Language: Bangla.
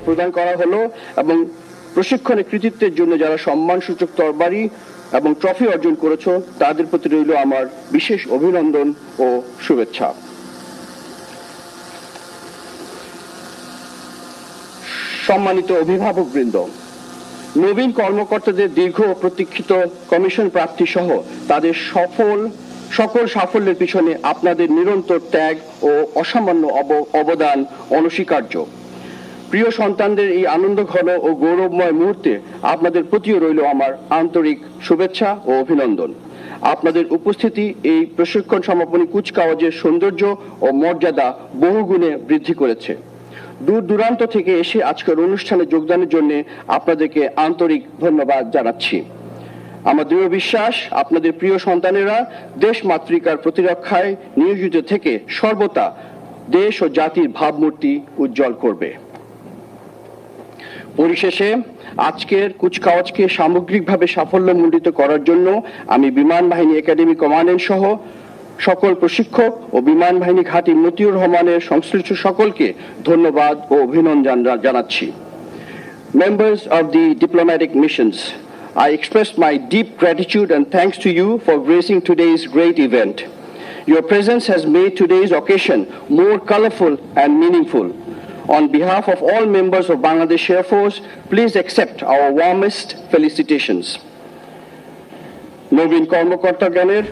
প্রদান করা হলো এবং প্রশিক্ষণের কৃতিত্বের জন্য যারা সম্মানসূচক তরবারি এবং ট্রফি অর্জন করেছো তাদের প্রতি রইল আমার বিশেষ অভিনন্দন ও শুভেচ্ছা। সম্মানিত অভিভাবকবৃন্দ, নবীন কর্মকর্তাদের দীর্ঘ প্রতীক্ষিত কমিশন প্রাপ্তি সহ তাদের সকল সাফল্যের পিছনে আপনাদের নিরন্তর ত্যাগ ও অসামান্য অবদান অনস্বীকার্য। প্রিয় সন্তানদের এই আনন্দঘন ও গৌরবময় মুহূর্তে আপনাদের প্রতিও রইল আমার আন্তরিক শুভেচ্ছা ও অভিনন্দন। আপনাদের উপস্থিতি এই প্রশিক্ষণ সমাপনী কুচকাওয়াজের সৌন্দর্য ও মর্যাদা বহুগুণে বৃদ্ধি করেছে। দূর দূরান্ত থেকে এসে আজকের অনুষ্ঠানে যোগদানের জন্য আপনাদেরকে আন্তরিক ধন্যবাদ জানাচ্ছি। আমার দৃঢ় বিশ্বাস আপনাদের প্রিয় সন্তানেরা দেশ মাতৃকার প্রতিরক্ষায় নিয়োজিত থেকে সর্বদা দেশ ও জাতির ভাবমূর্তি উজ্জ্বল করবে। পরিশেষে আজকের কুচকাওয়াজকে সামগ্রিকভাবে সাফল্যমণ্ডিত করার জন্য আমি বিমান বাহিনী একাডেমি কমান্ডেন্ট সহ সকল প্রশিক্ষক ও বিমান বাহিনী ঘাঁটি মতিউর রহমানের সংশ্লিষ্ট সকলকে ধন্যবাদ ও অভিনন্দন জানাচ্ছি। Members of the diplomatic missions, I express my deep gratitude and thanks to you for gracing today's great event. Your presence has made today's occasion more colorful and meaningful. On behalf of all members of Bangladesh Air Force, please accept our warmest felicitations. Nabin কর্মকর্তাগণের